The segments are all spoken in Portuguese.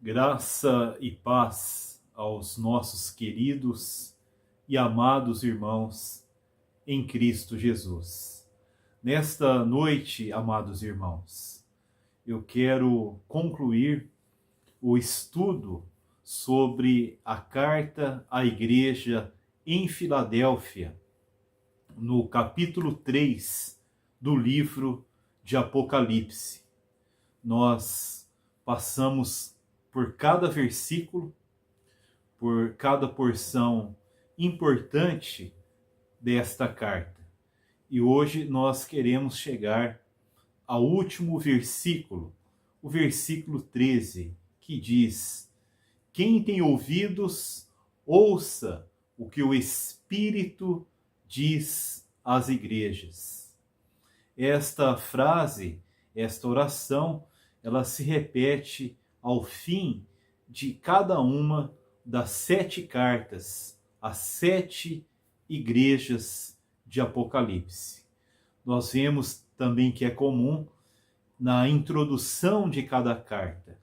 Graça e paz aos nossos queridos e amados irmãos em Cristo Jesus. Nesta noite, amados irmãos, eu quero concluir o estudo sobre a carta à igreja em Filadélfia, no capítulo 3 do livro de Apocalipse. Nós passamos por cada versículo, por cada porção importante desta carta. E hoje nós queremos chegar ao último versículo, o versículo 13, que diz: quem tem ouvidos, ouça o que o Espírito diz às igrejas. Esta frase, esta oração, ela se repete ao fim de cada uma das 7 cartas, as 7 igrejas de Apocalipse. Nós vemos também que é comum, na introdução de cada carta,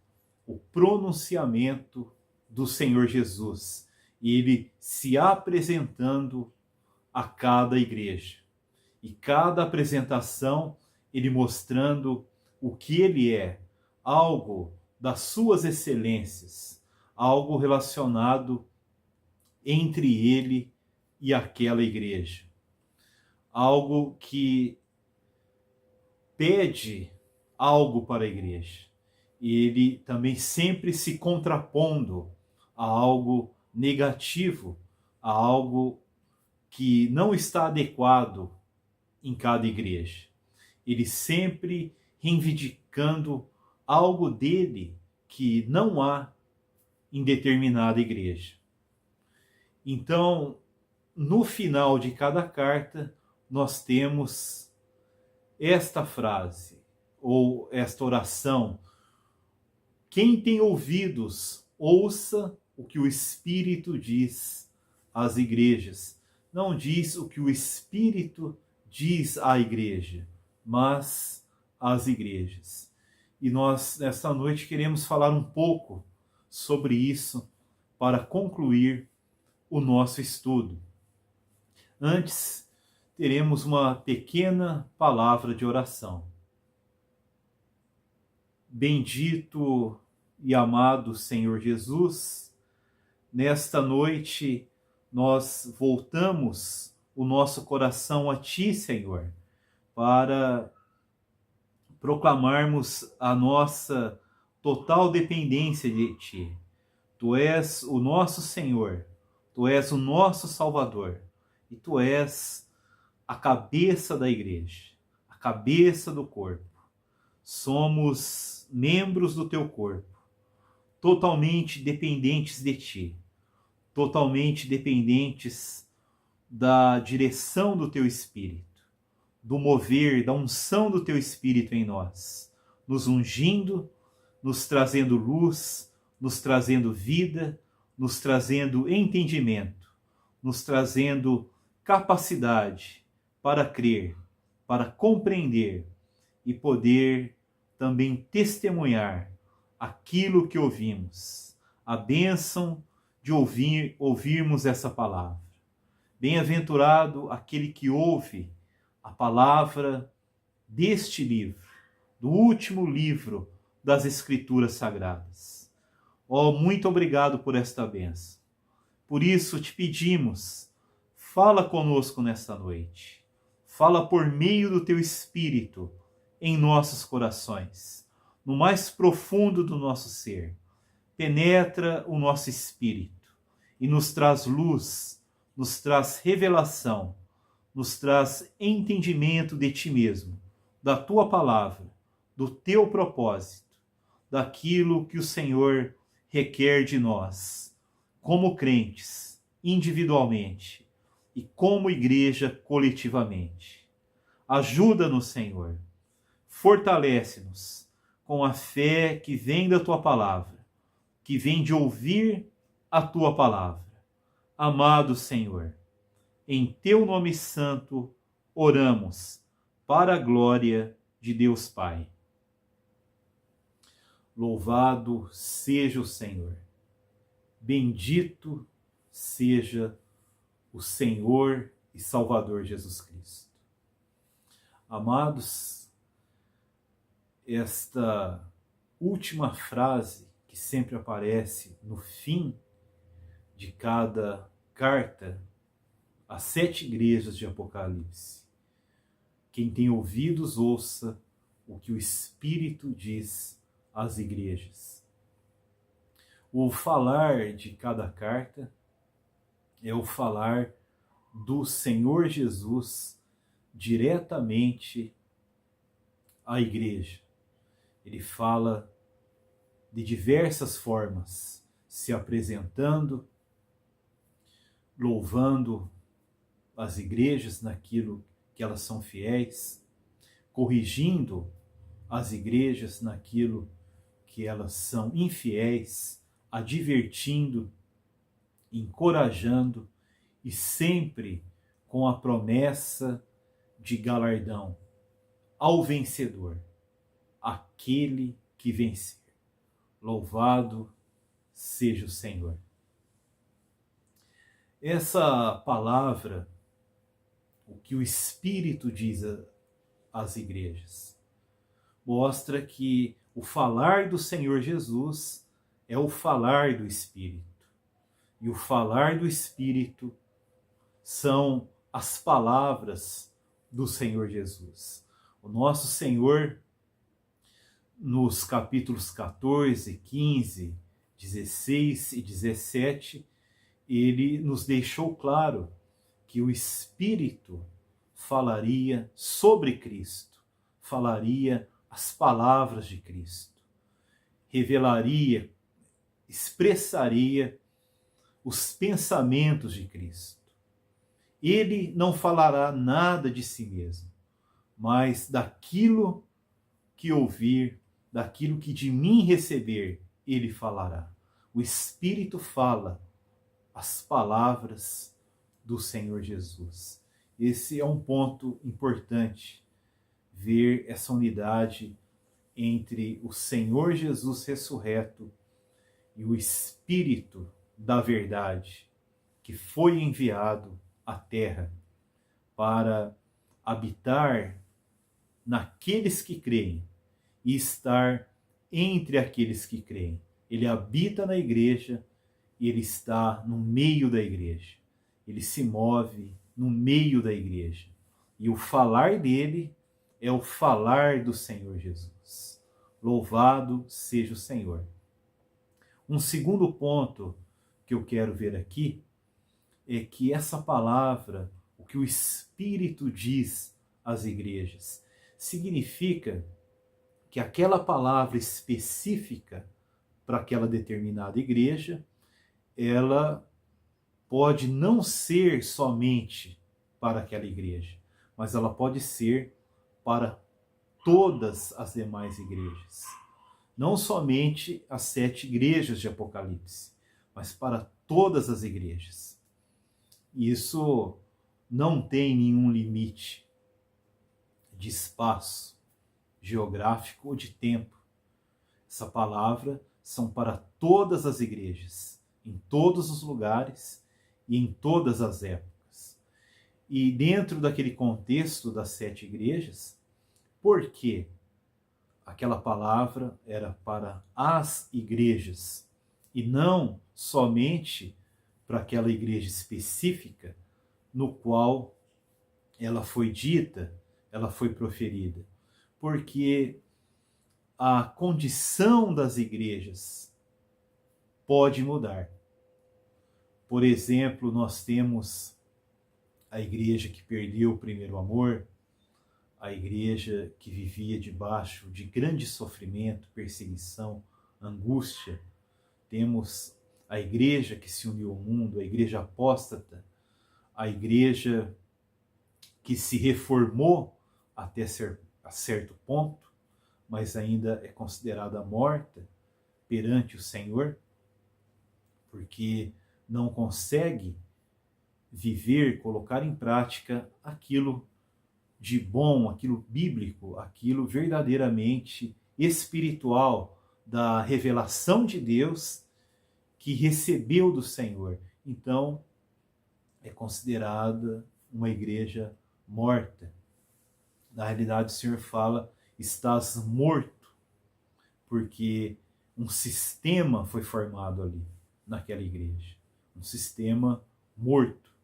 o pronunciamento do Senhor Jesus, e ele se apresentando a cada igreja. E cada apresentação, ele mostrando o que ele é, algo das suas excelências, algo relacionado entre ele e aquela igreja. Algo que pede algo para a igreja. E ele também sempre se contrapondo a algo negativo, a algo que não está adequado em cada igreja. Ele sempre reivindicando algo dele que não há em determinada igreja. Então, no final de cada carta, nós temos esta frase, ou esta oração: quem tem ouvidos, ouça o que o Espírito diz às igrejas. Não diz o que o Espírito diz à igreja, mas às igrejas. E nós, nesta noite, queremos falar um pouco sobre isso para concluir o nosso estudo. Antes, teremos uma pequena palavra de oração. Bendito e amado Senhor Jesus, nesta noite nós voltamos o nosso coração a Ti, Senhor, para proclamarmos a nossa total dependência de Ti. Tu és o nosso Senhor, Tu és o nosso Salvador, e Tu és a cabeça da igreja, a cabeça do corpo. Somos membros do Teu corpo, totalmente dependentes de Ti, totalmente dependentes da direção do Teu Espírito, do mover, da unção do Teu Espírito em nós, nos ungindo, nos trazendo luz, nos trazendo vida, nos trazendo entendimento, nos trazendo capacidade para crer, para compreender e poder também testemunhar aquilo que ouvimos, a bênção de ouvirmos essa palavra. Bem-aventurado aquele que ouve a palavra deste livro, do último livro das Escrituras Sagradas. Oh, muito obrigado por esta bênção. Por isso te pedimos, fala conosco nesta noite. Fala por meio do Teu Espírito em nossos corações, no mais profundo do nosso ser. Penetra o nosso espírito e nos traz luz, nos traz revelação, nos traz entendimento de Ti mesmo, da Tua palavra, do Teu propósito, daquilo que o Senhor requer de nós, como crentes, individualmente, e como igreja coletivamente. Ajuda-nos, Senhor. Fortalece-nos com a fé que vem da Tua palavra, que vem de ouvir a Tua palavra. Amado Senhor, em Teu nome santo oramos, para a glória de Deus Pai. Louvado seja o Senhor. Bendito seja o Senhor e Salvador Jesus Cristo. Amados, esta última frase que sempre aparece no fim de cada carta às 7 igrejas de Apocalipse. Quem tem ouvidos, ouça o que o Espírito diz às igrejas. O falar de cada carta é o falar do Senhor Jesus diretamente à igreja. Ele fala de diversas formas, se apresentando, louvando as igrejas naquilo que elas são fiéis, corrigindo as igrejas naquilo que elas são infiéis, advertindo, encorajando e sempre com a promessa de galardão ao vencedor, aquele que vencer. Louvado seja o Senhor. Essa palavra, o que o Espírito diz às igrejas, mostra que o falar do Senhor Jesus é o falar do Espírito. E o falar do Espírito são as palavras do Senhor Jesus. O nosso Senhor, nos capítulos 14, 15, 16 e 17, ele nos deixou claro que o Espírito falaria sobre Cristo, falaria as palavras de Cristo, revelaria, expressaria os pensamentos de Cristo. Ele não falará nada de si mesmo, mas daquilo que ouvir, daquilo que de mim receber, ele falará. O Espírito fala as palavras do Senhor Jesus. Esse é um ponto importante, ver essa unidade entre o Senhor Jesus ressurreto e o Espírito da verdade, que foi enviado à terra para habitar naqueles que creem e estar entre aqueles que creem. Ele habita na igreja e ele está no meio da igreja. Ele se move no meio da igreja. E o falar dele é o falar do Senhor Jesus. Louvado seja o Senhor. Um segundo ponto que eu quero ver aqui é que essa palavra, o que o Espírito diz às igrejas, significa que aquela palavra específica para aquela determinada igreja, ela pode não ser somente para aquela igreja, mas ela pode ser para todas as demais igrejas. Não somente as 7 igrejas de Apocalipse, mas para todas as igrejas. Isso não tem nenhum limite de espaço geográfico ou de tempo. Essa palavra são para todas as igrejas, em todos os lugares e em todas as épocas. E dentro daquele contexto das 7 igrejas, por que aquela palavra era para as igrejas e não somente para aquela igreja específica no qual ela foi dita, ela foi proferida? Porque a condição das igrejas pode mudar. Por exemplo, nós temos a igreja que perdeu o primeiro amor, a igreja que vivia debaixo de grande sofrimento, perseguição, angústia. Temos a igreja que se uniu ao mundo, a igreja apóstata, a igreja que se reformou até certo ponto, mas ainda é considerada morta perante o Senhor, porque não consegue viver, colocar em prática aquilo de bom, aquilo bíblico, aquilo verdadeiramente espiritual da revelação de Deus que recebeu do Senhor. Então, é considerada uma igreja morta. Na realidade, o Senhor fala, estás morto, porque um sistema foi formado ali, naquela igreja. Um sistema morto,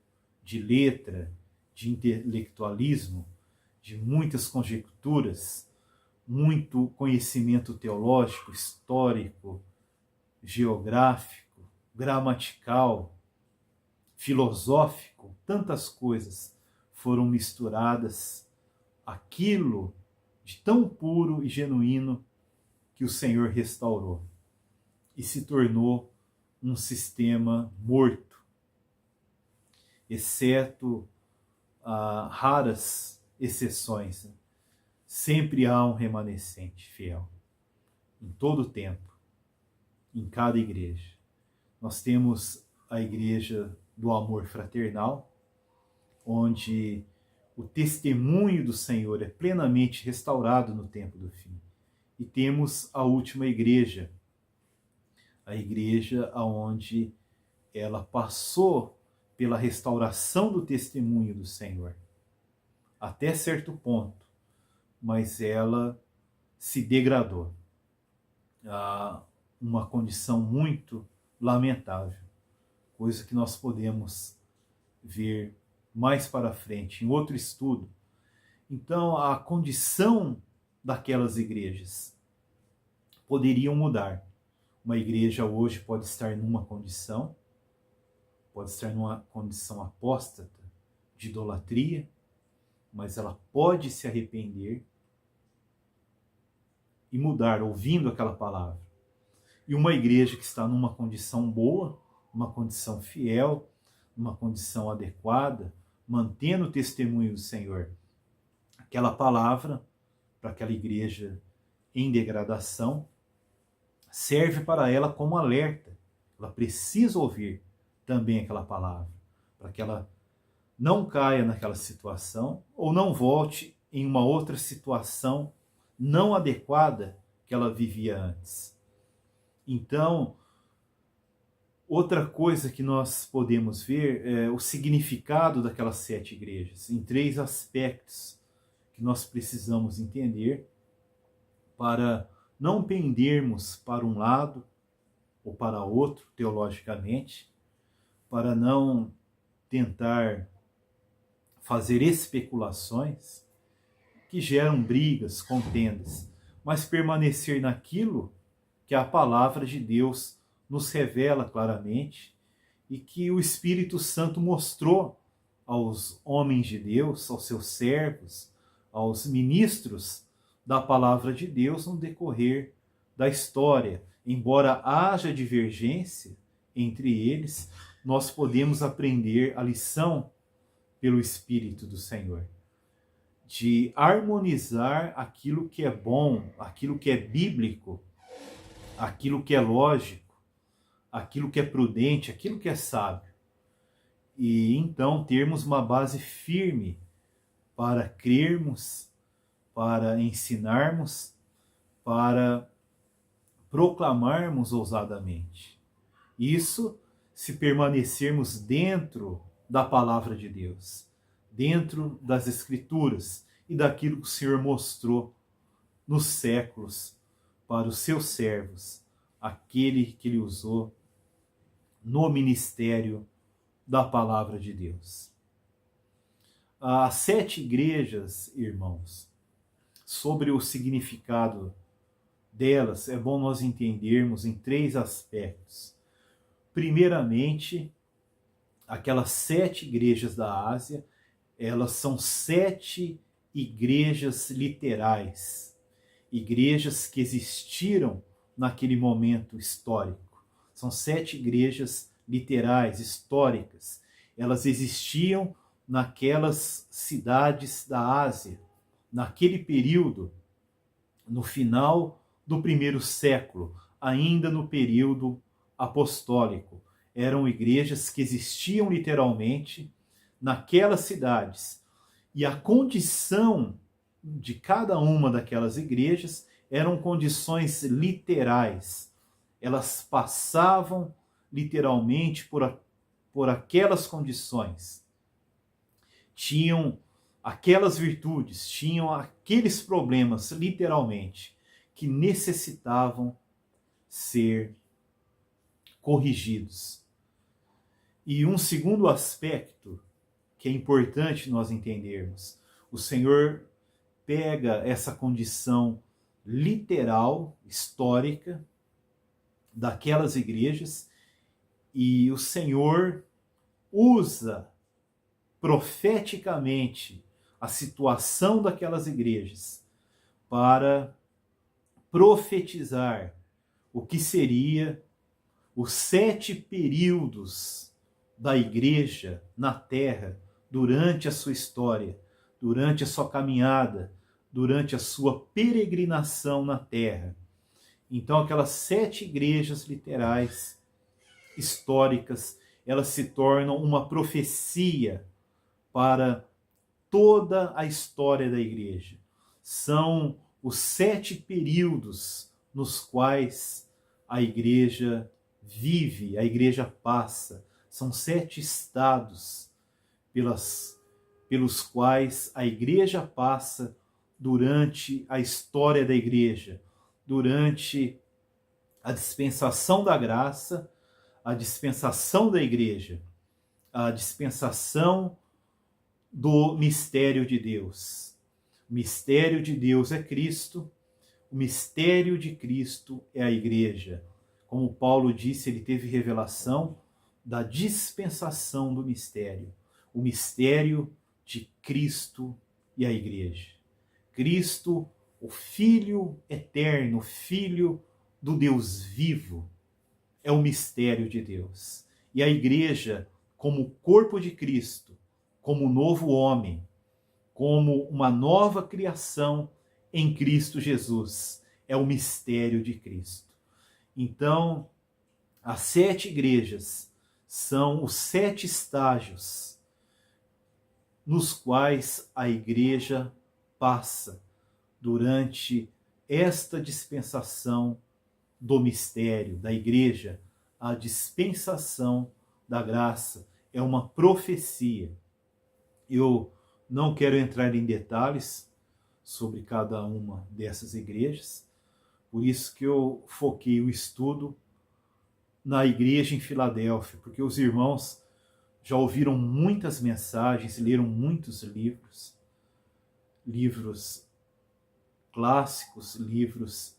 de letra, de intelectualismo, de muitas conjecturas, muito conhecimento teológico, histórico, geográfico, gramatical, filosófico, tantas coisas foram misturadas, aquilo de tão puro e genuíno que o Senhor restaurou e se tornou um sistema morto, exceto raras exceções, né? Sempre há um remanescente fiel, em todo o tempo, em cada igreja. Nós temos a igreja do amor fraternal, onde o testemunho do Senhor é plenamente restaurado no tempo do fim. E temos a última igreja, a igreja onde ela passou pela restauração do testemunho do Senhor, até certo ponto, mas ela se degradou a uma condição muito lamentável, coisa que nós podemos ver mais para frente, em outro estudo. Então, a condição daquelas igrejas poderiam mudar. Uma igreja hoje pode estar numa condição apóstata, de idolatria, mas ela pode se arrepender e mudar, ouvindo aquela palavra. E uma igreja que está numa condição boa, uma condição fiel, uma condição adequada, mantendo o testemunho do Senhor, aquela palavra, para aquela igreja em degradação, serve para ela como alerta. Ela precisa ouvir também aquela palavra, para que ela não caia naquela situação ou não volte em uma outra situação não adequada que ela vivia antes. Então, outra coisa que nós podemos ver é o significado daquelas 7 igrejas, em 3 aspectos que nós precisamos entender para não pendermos para um lado ou para outro, teologicamente, para não tentar fazer especulações que geram brigas, contendas, mas permanecer naquilo que a palavra de Deus nos revela claramente e que o Espírito Santo mostrou aos homens de Deus, aos seus servos, aos ministros da palavra de Deus no decorrer da história. Embora haja divergência entre eles, nós podemos aprender a lição pelo Espírito do Senhor, de harmonizar aquilo que é bom, aquilo que é bíblico, aquilo que é lógico, aquilo que é prudente, aquilo que é sábio. E então termos uma base firme para crermos, para ensinarmos, para proclamarmos ousadamente. Isso se permanecermos dentro da palavra de Deus, dentro das Escrituras e daquilo que o Senhor mostrou nos séculos para os seus servos, aquele que ele usou no ministério da palavra de Deus. As 7 igrejas, irmãos, sobre o significado delas, é bom nós entendermos em 3 aspectos. Primeiramente, aquelas 7 igrejas da Ásia, elas são 7 igrejas literais, igrejas que existiram naquele momento histórico. São 7 igrejas literais, históricas. Elas existiam naquelas cidades da Ásia, naquele período, no final do 1º século, ainda no período apostólico. Eram igrejas que existiam literalmente naquelas cidades. E a condição de cada uma daquelas igrejas eram condições literais. Elas passavam literalmente por aquelas condições. Tinham aquelas virtudes, tinham aqueles problemas, literalmente, que necessitavam ser corrigidos. E um segundo aspecto que é importante nós entendermos: o Senhor pega essa condição literal, histórica, daquelas igrejas, e o Senhor usa profeticamente a situação daquelas igrejas para profetizar o que seria os 7 períodos da igreja na terra durante a sua história, durante a sua caminhada, durante a sua peregrinação na terra. Então, aquelas 7 igrejas literais, históricas, elas se tornam uma profecia para toda a história da igreja. São os 7 períodos nos quais a igreja vive, a igreja passa. São 7 estados pelos quais a igreja passa durante a história da igreja, durante a dispensação da graça, a dispensação da igreja, a dispensação do mistério de Deus. O mistério de Deus é Cristo, o mistério de Cristo é a igreja. Como Paulo disse, ele teve revelação da dispensação do mistério, o mistério de Cristo e a igreja. Cristo, o Filho eterno, Filho do Deus vivo, é o mistério de Deus. E a igreja, como corpo de Cristo, como novo homem, como uma nova criação em Cristo Jesus, é o mistério de Cristo. Então, as 7 igrejas são os 7 estágios nos quais a igreja passa durante esta dispensação do mistério da igreja. A dispensação da graça é uma profecia. Eu não quero entrar em detalhes sobre cada uma dessas igrejas, por isso que eu foquei o estudo na igreja em Filadélfia, porque os irmãos já ouviram muitas mensagens, leram muitos livros clássicos, livros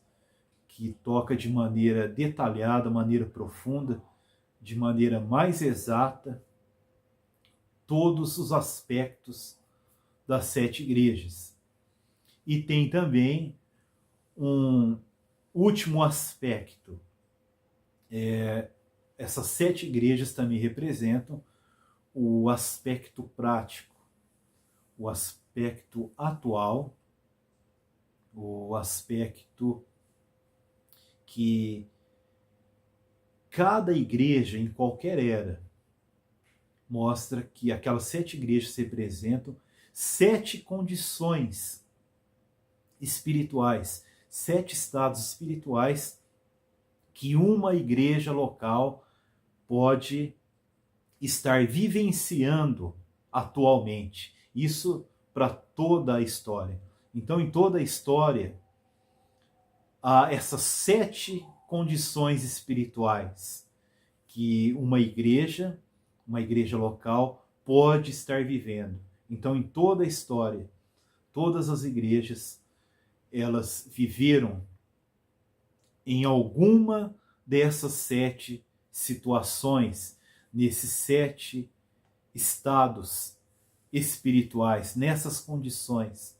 que tocam de maneira detalhada, maneira profunda, de maneira mais exata, todos os aspectos das 7 igrejas. E tem também um último aspecto. Essas 7 igrejas também representam o aspecto prático, o aspecto atual, o aspecto que cada igreja, em qualquer era, mostra que aquelas 7 igrejas representam 7 condições espirituais, 7 estados espirituais que uma igreja local pode estar vivenciando atualmente. Isso para toda a história. Então, em toda a história, há essas 7 condições espirituais que uma igreja local pode estar vivendo. Então, em toda a história, todas as igrejas, elas viveram em alguma dessas 7 situações, nesses 7 estados espirituais, nessas condições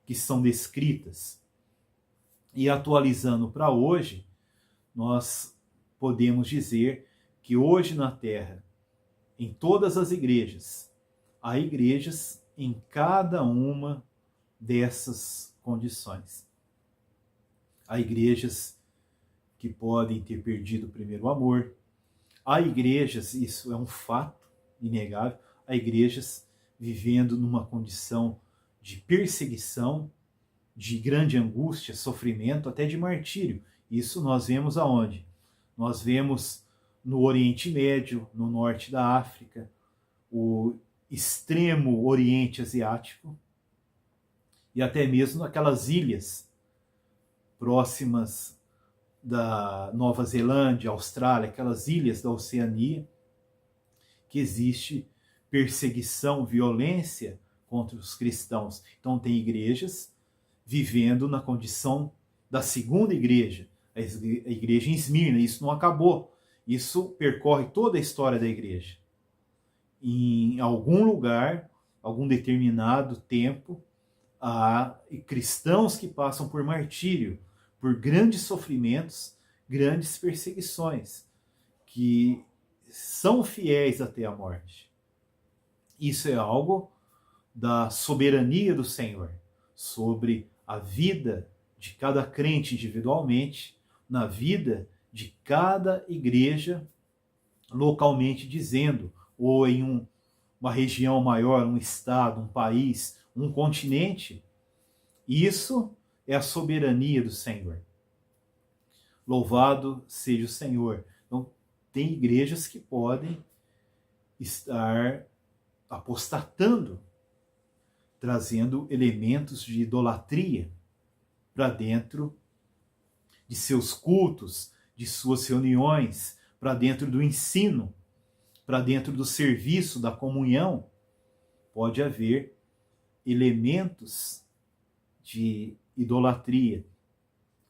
que são descritas. E atualizando para hoje, nós podemos dizer que hoje na Terra, em todas as igrejas, há igrejas em cada uma dessas condições. Há igrejas que podem ter perdido o primeiro amor. Há igrejas, isso é um fato inegável, há igrejas vivendo numa condição de perseguição, de grande angústia, sofrimento, até de martírio. Isso nós vemos aonde? Nós vemos no Oriente Médio, no norte da África, o extremo Oriente Asiático e até mesmo aquelas ilhas próximas da Nova Zelândia, Austrália, aquelas ilhas da Oceania, que existe perseguição, violência contra os cristãos. Então tem igrejas vivendo na condição da segunda igreja, a igreja em Esmirna. Isso não acabou. Isso percorre toda a história da igreja. Em algum lugar, algum determinado tempo, há cristãos que passam por martírio, por grandes sofrimentos, grandes perseguições, que são fiéis até a morte. Isso é algo da soberania do Senhor sobre a vida de cada crente individualmente, na vida de cada igreja localmente dizendo, ou em uma região maior, um estado, um país, um continente. Isso é a soberania do Senhor. Louvado seja o Senhor. Então, tem igrejas que podem estar apostatando, trazendo elementos de idolatria para dentro de seus cultos, de suas reuniões, para dentro do ensino, para dentro do serviço, da comunhão. Pode haver elementos de idolatria.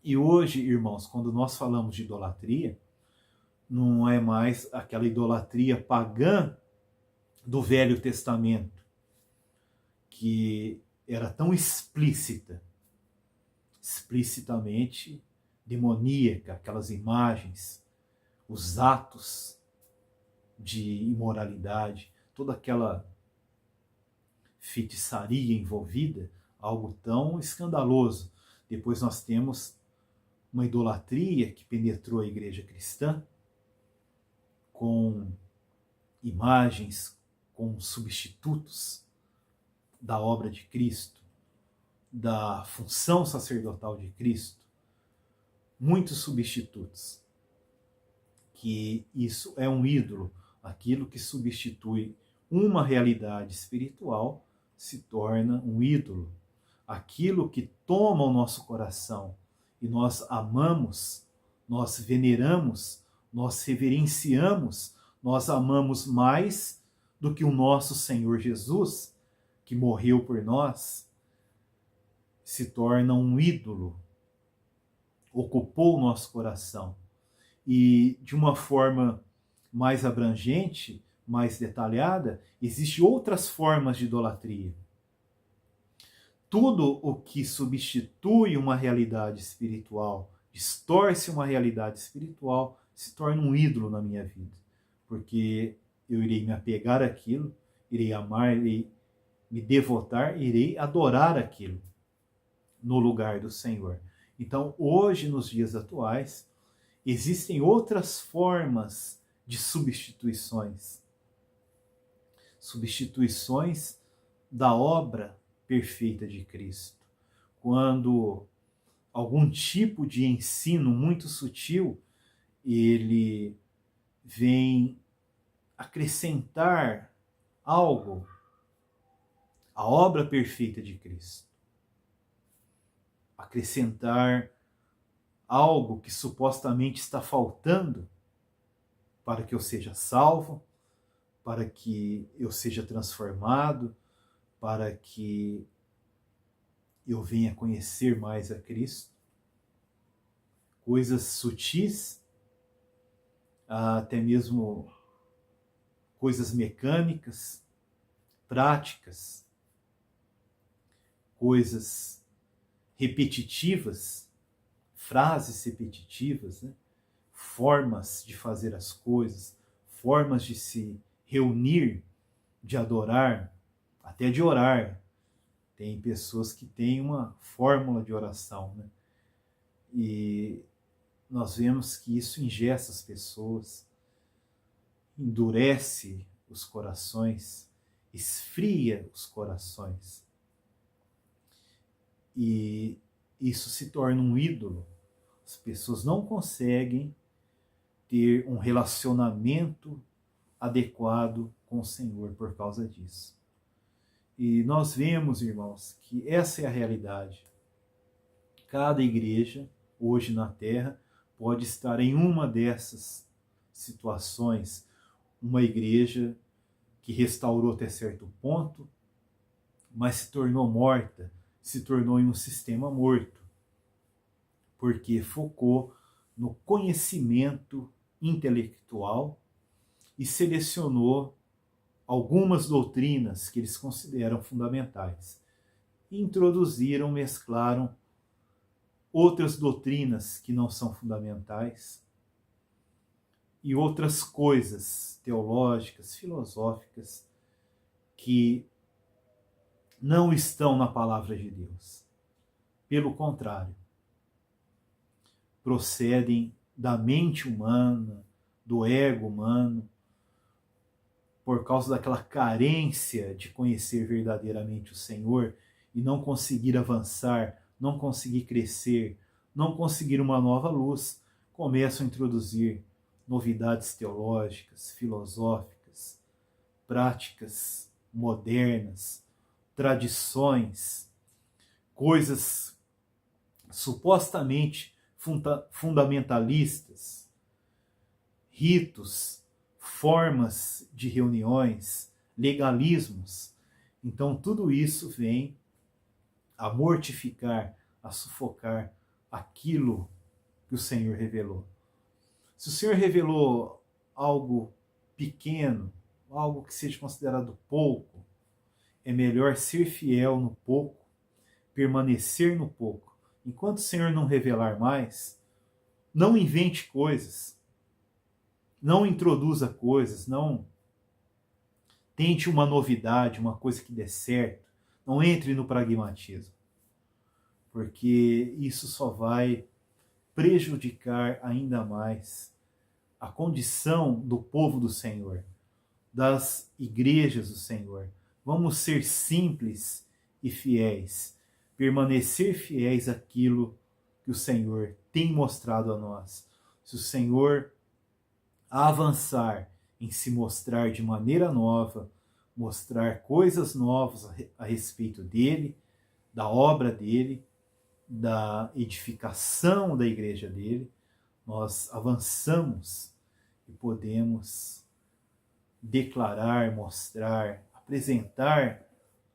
E hoje, irmãos, quando nós falamos de idolatria, não é mais aquela idolatria pagã do Velho Testamento, que era tão explícita, explicitamente demoníaca, aquelas imagens, os atos de imoralidade, toda aquela feitiçaria envolvida, algo tão escandaloso. Depois nós temos uma idolatria que penetrou a igreja cristã, com imagens, com substitutos da obra de Cristo, da função sacerdotal de Cristo, muitos substitutos. Que isso é um ídolo, aquilo que substitui uma realidade espiritual se torna um ídolo. Aquilo que toma o nosso coração e nós amamos, nós veneramos, nós reverenciamos, nós amamos mais do que o nosso Senhor Jesus, que morreu por nós, se torna um ídolo, ocupou o nosso coração. E de uma forma mais abrangente, mais detalhada, existem outras formas de idolatria. Tudo o que substitui uma realidade espiritual, distorce uma realidade espiritual, se torna um ídolo na minha vida. Porque eu irei me apegar àquilo, irei amar, irei me devotar, irei adorar aquilo no lugar do Senhor. Então, hoje, nos dias atuais, existem outras formas de substituições. Substituições da obra perfeita de Cristo. Quando algum tipo de ensino muito sutil, ele vem acrescentar algo à obra perfeita de Cristo. Acrescentar algo que supostamente está faltando para que eu seja salvo, para que eu seja transformado, para que eu venha conhecer mais a Cristo. Coisas sutis, até mesmo coisas mecânicas, práticas, coisas repetitivas, frases repetitivas, né? Formas de fazer as coisas, formas de se reunir, de adorar, até de orar. Tem pessoas que têm uma fórmula de oração, né? E nós vemos que isso engessa as pessoas, endurece os corações, esfria os corações. e isso se torna um ídolo. As pessoas não conseguem ter um relacionamento adequado com o Senhor por causa disso. E nós vemos, irmãos, que essa é a realidade. Cada igreja, hoje na Terra, pode estar em uma dessas situações. Uma igreja que restaurou até certo ponto, mas se tornou morta, se tornou em um sistema morto, porque focou no conhecimento intelectual e selecionou algumas doutrinas que eles consideram fundamentais. E introduziram, mesclaram outras doutrinas que não são fundamentais e outras coisas teológicas, filosóficas, que não estão na palavra de Deus. Pelo contrário, procedem da mente humana, do ego humano, por causa daquela carência de conhecer verdadeiramente o Senhor e não conseguir avançar, não conseguir crescer, não conseguir uma nova luz, começam a introduzir novidades teológicas, filosóficas, práticas modernas, tradições, coisas supostamente fundamentalistas, ritos, formas de reuniões, legalismos. Então tudo isso vem a mortificar, a sufocar aquilo que o Senhor revelou. Se o Senhor revelou algo pequeno, algo que seja considerado pouco, é melhor ser fiel no pouco, permanecer no pouco. Enquanto o Senhor não revelar mais, não invente coisas, não introduza coisas, não tente uma novidade, uma coisa que dê certo, não entre no pragmatismo, porque isso só vai prejudicar ainda mais a condição do povo do Senhor, das igrejas do Senhor. Vamos ser simples e fiéis, permanecer fiéis àquilo que o Senhor tem mostrado a nós. Se o Senhor avançar em se mostrar de maneira nova, mostrar coisas novas a respeito dele, da obra dele, da edificação da igreja dele, nós avançamos e podemos declarar, mostrar, apresentar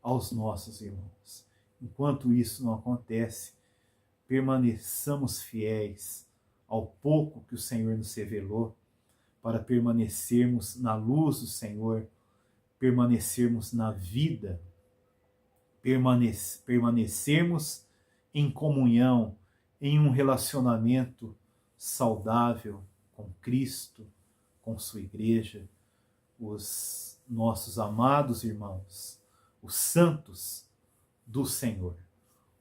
aos nossos irmãos. Enquanto isso não acontece, permaneçamos fiéis ao pouco que o Senhor nos revelou, para permanecermos na luz do Senhor, permanecermos na vida, permanecermos em comunhão, em um relacionamento saudável com Cristo, com sua igreja, os nossos amados irmãos, os santos do Senhor.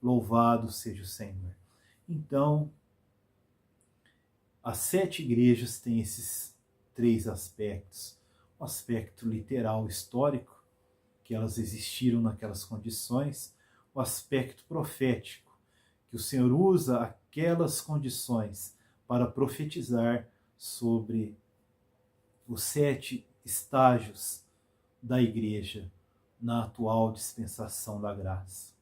Louvado seja o Senhor. Então, as 7 igrejas têm esses 3 aspectos. O aspecto literal, histórico, que elas existiram naquelas condições. O aspecto profético, que o Senhor usa aquelas condições para profetizar sobre os 7 estágios da igreja na atual dispensação da graça,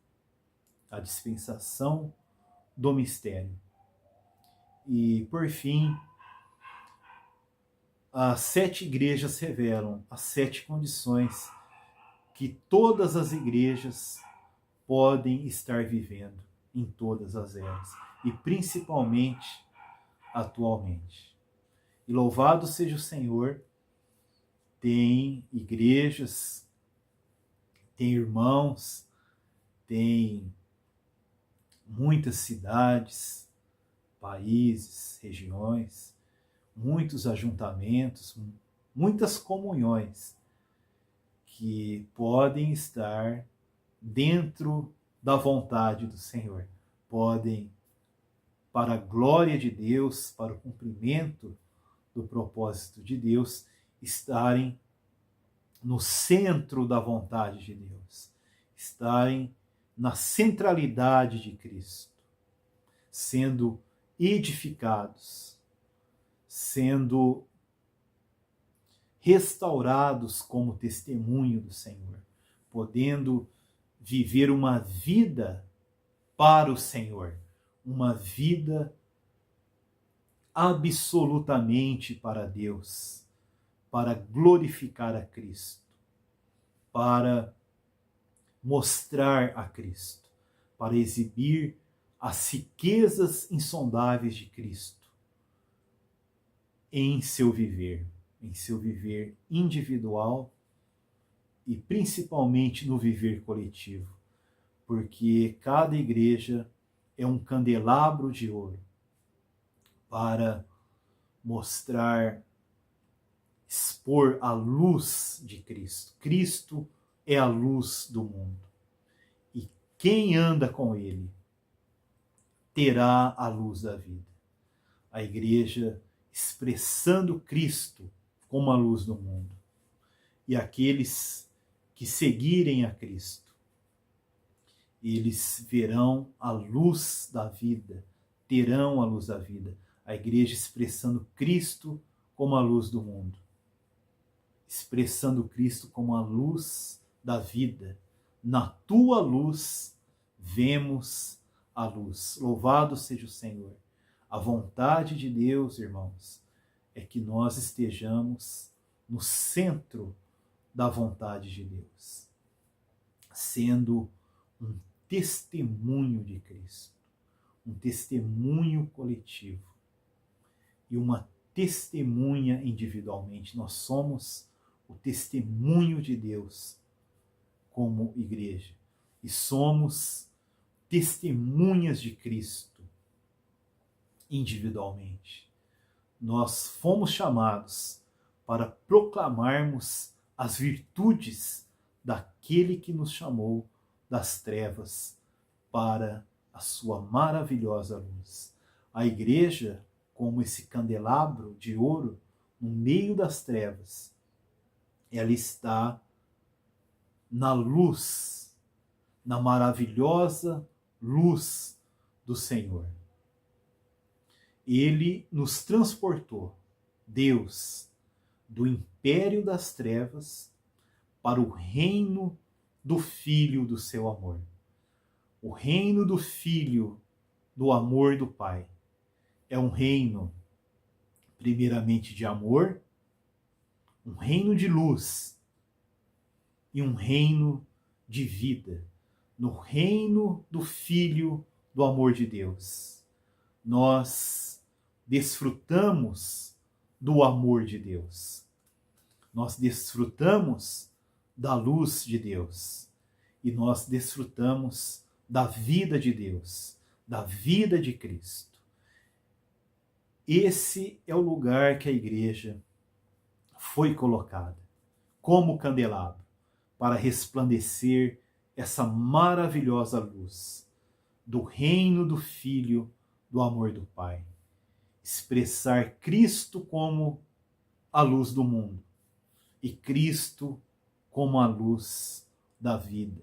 a dispensação do mistério. E, por fim, as 7 igrejas revelam as 7 condições que todas as igrejas podem estar vivendo em todas as eras, e principalmente atualmente. E louvado seja o Senhor, tem igrejas, tem irmãos, tem muitas cidades, países, regiões, muitos ajuntamentos, muitas comunhões que podem estar dentro da vontade do Senhor, podem, para a glória de Deus, para o cumprimento do propósito de Deus, estarem no centro da vontade de Deus, estarem na centralidade de Cristo, sendo edificados, sendo restaurados como testemunho do Senhor, podendo viver uma vida para o Senhor, uma vida absolutamente para Deus, para glorificar a Cristo, para mostrar a Cristo, para exibir as riquezas insondáveis de Cristo em seu viver individual e principalmente no viver coletivo, porque cada igreja é um candelabro de ouro para mostrar, expor a luz de Cristo. Cristo é a luz do mundo. E quem anda com ele terá a luz da vida. A igreja expressando Cristo como a luz do mundo. E aqueles que seguirem a Cristo, eles verão a luz da vida, terão a luz da vida. A igreja expressando Cristo como a luz do mundo, expressando Cristo como a luz da vida. Na tua luz vemos a luz. Louvado seja o Senhor. A vontade de Deus, irmãos, é que nós estejamos no centro da vontade de Deus, sendo um testemunho de Cristo, um testemunho coletivo e uma testemunha individualmente. Nós somos o testemunho de Deus como igreja e somos testemunhas de Cristo individualmente. Nós fomos chamados para proclamarmos as virtudes daquele que nos chamou das trevas para a sua maravilhosa luz. A igreja, como esse candelabro de ouro no meio das trevas, ela está na luz, na maravilhosa luz do Senhor. Ele nos transportou, Deus, do império das trevas para o reino do Filho do seu amor. O reino do Filho do amor do Pai. É um reino, primeiramente, de amor, um reino de luz e um reino de vida. No reino do Filho do amor de Deus, nós desfrutamos do amor de Deus. Nós desfrutamos da luz de Deus. E nós desfrutamos da vida de Deus, da vida de Cristo. Esse é o lugar que a igreja foi colocada, como candelabro, para resplandecer essa maravilhosa luz do reino do Filho do amor do Pai. Expressar Cristo como a luz do mundo e Cristo como a luz da vida.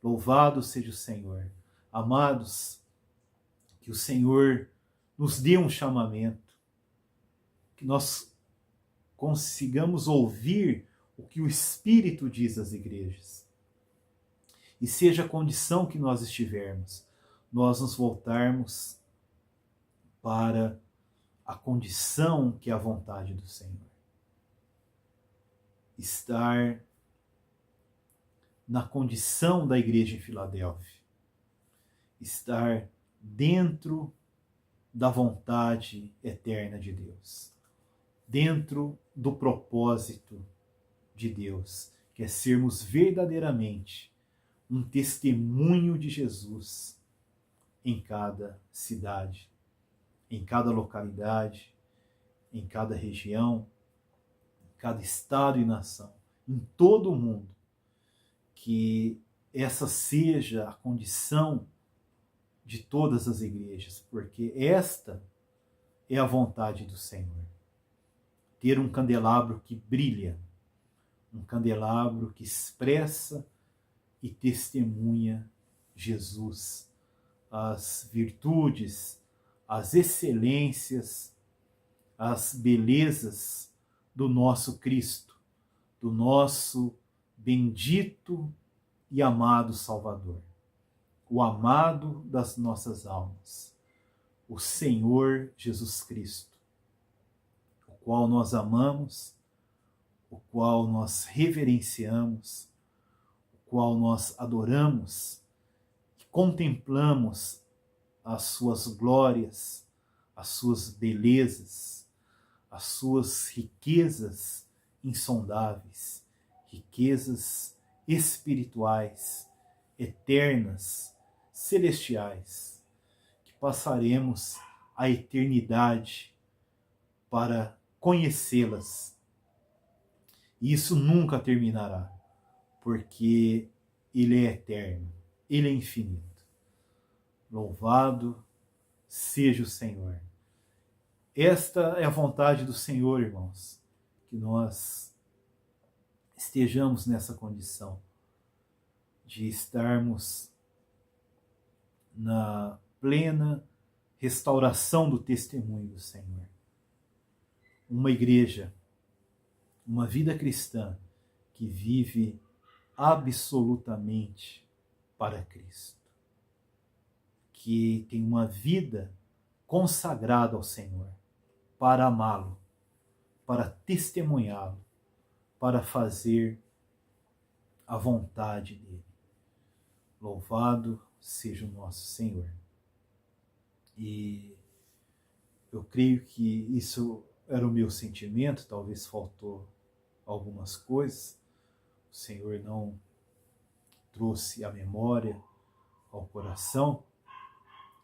Louvado seja o Senhor. Amados, que o Senhor nos dê um chamamento, que nós consigamos ouvir o que o Espírito diz às igrejas. E seja a condição que nós estivermos, nós nos voltarmos para a condição que é a vontade do Senhor. Estar na condição da igreja em Filadélfia. Estar dentro da vontade eterna de Deus. Dentro do propósito de Deus, que é sermos verdadeiramente um testemunho de Jesus em cada cidade, em cada localidade, em cada região, em cada estado e nação, em todo o mundo. Que essa seja a condição de todas as igrejas, porque esta é a vontade do Senhor. Ter um candelabro que brilha, um candelabro que expressa e testemunha Jesus, as virtudes, as excelências, as belezas do nosso Cristo, do nosso bendito e amado Salvador, o amado das nossas almas, o Senhor Jesus Cristo, o qual nós amamos, o qual nós reverenciamos, o qual nós adoramos, que contemplamos as suas glórias, as suas belezas, as suas riquezas insondáveis, riquezas espirituais, eternas, celestiais, que passaremos a eternidade para conhecê-las. E isso nunca terminará, porque Ele é eterno, Ele é infinito. Louvado seja o Senhor. Esta é a vontade do Senhor, irmãos, que nós estejamos nessa condição de estarmos na plena restauração do testemunho do Senhor. Uma igreja, uma vida cristã que vive absolutamente para Cristo, que tem uma vida consagrada ao Senhor, para amá-lo, para testemunhá-lo, para fazer a vontade dele. Louvado seja o nosso Senhor. E eu creio que isso era o meu sentimento, talvez faltou algumas coisas, o Senhor não trouxe à memória, ao coração,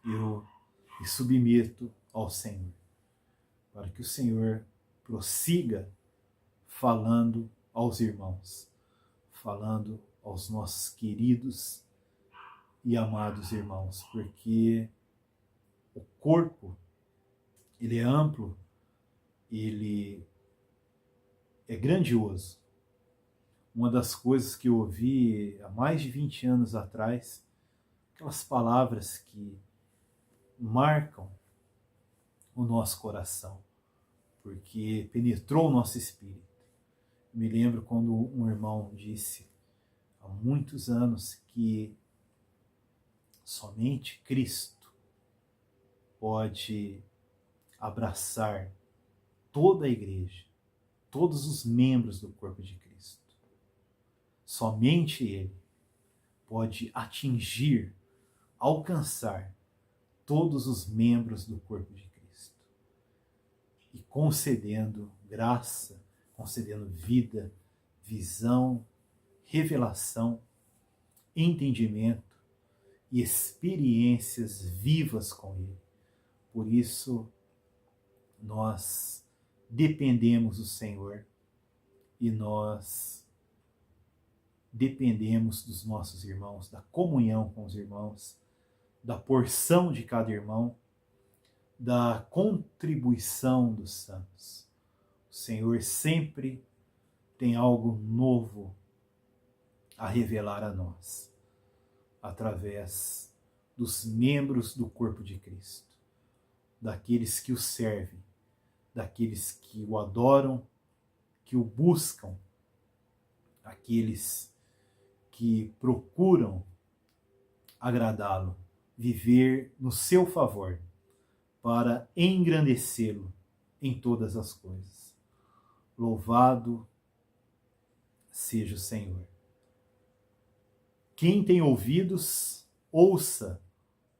eu me submeto ao Senhor, para que o Senhor prossiga falando aos irmãos, falando aos nossos queridos e amados irmãos, porque o corpo, ele é amplo, ele é grandioso. Uma das coisas que eu ouvi há mais de 20 anos atrás, aquelas palavras que marcam o nosso coração, porque penetrou o nosso espírito. Me lembro quando um irmão disse, há muitos anos, que somente Cristo pode abraçar toda a igreja, todos os membros do corpo de Cristo. Somente Ele pode atingir, alcançar todos os membros do corpo de Cristo. E concedendo graça, concedendo vida, visão, revelação, entendimento e experiências vivas com Ele. Por isso, nós dependemos do Senhor e nós dependemos dos nossos irmãos, da comunhão com os irmãos, da porção de cada irmão, da contribuição dos santos. O Senhor sempre tem algo novo a revelar a nós, através dos membros do corpo de Cristo, daqueles que o servem, daqueles que o adoram, que o buscam, aqueles que procuram agradá-lo, viver no seu favor, para engrandecê-lo em todas as coisas. Louvado seja o Senhor. Quem tem ouvidos, ouça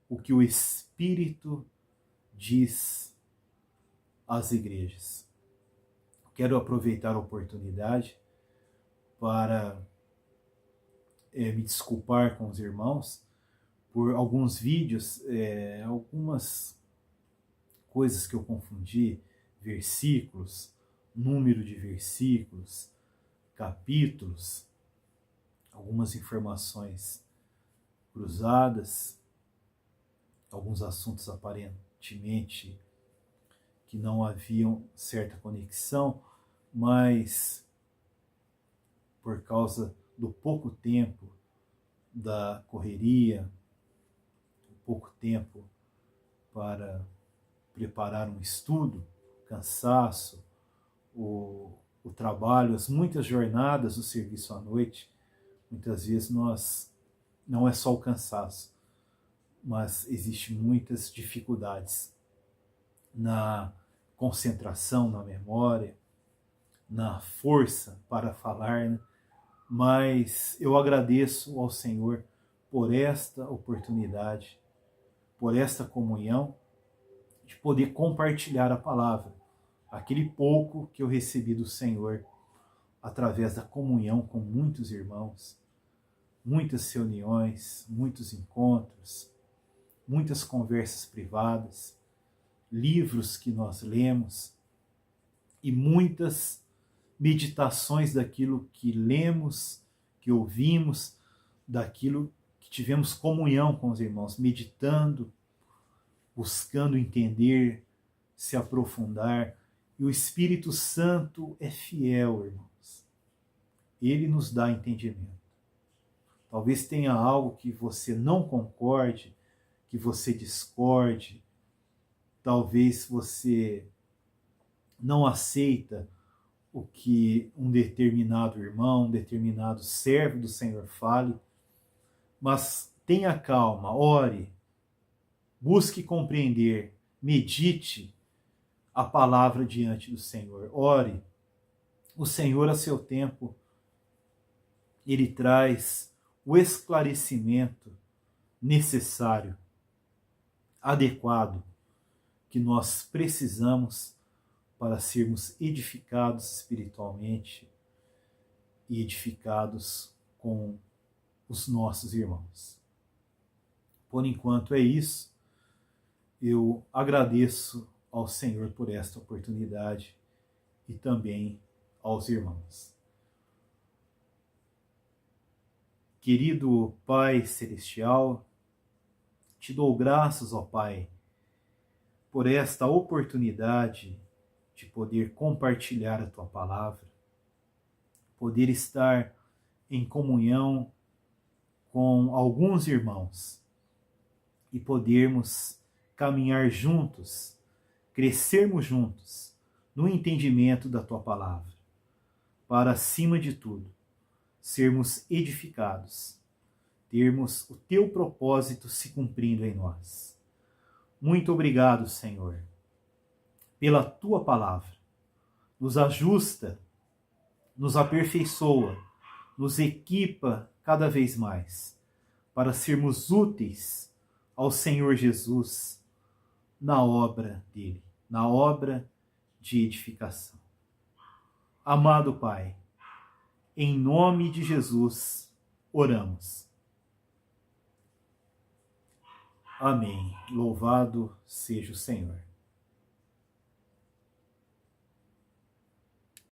o que o Espírito diz às igrejas. Quero aproveitar a oportunidade para me desculpar com os irmãos por alguns vídeos, algumas coisas que eu confundi, versículos, número de versículos, capítulos, algumas informações cruzadas, alguns assuntos aparentemente que não haviam certa conexão, mas por causa do pouco tempo, da correria, pouco tempo para preparar um estudo, cansaço, o trabalho, as muitas jornadas do serviço à noite, muitas vezes não é só o cansaço, mas existem muitas dificuldades na concentração, na memória, na força para falar, né? Mas eu agradeço ao Senhor por esta oportunidade, por esta comunhão, de poder compartilhar a palavra, aquele pouco que eu recebi do Senhor, através da comunhão com muitos irmãos, muitas reuniões, muitos encontros, muitas conversas privadas, livros que nós lemos e muitas meditações daquilo que lemos, que ouvimos, daquilo que tivemos comunhão com os irmãos, meditando, buscando entender, se aprofundar. E o Espírito Santo é fiel, irmãos. Ele nos dá entendimento. Talvez tenha algo que você não concorde, que você discorde, talvez você não aceita o que um determinado irmão, um determinado servo do Senhor fale, mas tenha calma, ore, busque compreender, medite a palavra diante do Senhor, ore. O Senhor, a seu tempo, ele traz o esclarecimento necessário, adequado, que nós precisamos para sermos edificados espiritualmente e edificados com os nossos irmãos. Por enquanto é isso. Eu agradeço ao Senhor por esta oportunidade e também aos irmãos. Querido Pai Celestial, te dou graças, ó Pai, por esta oportunidade de poder compartilhar a Tua palavra, poder estar em comunhão com alguns irmãos e podermos caminhar juntos, crescermos juntos no entendimento da Tua palavra, para, acima de tudo, sermos edificados, termos o Teu propósito se cumprindo em nós. Muito obrigado, Senhor, pela Tua palavra. Nos ajusta, nos aperfeiçoa, nos equipa cada vez mais para sermos úteis ao Senhor Jesus na obra dele, na obra de edificação. Amado Pai, em nome de Jesus, oramos. Amém. Louvado seja o Senhor.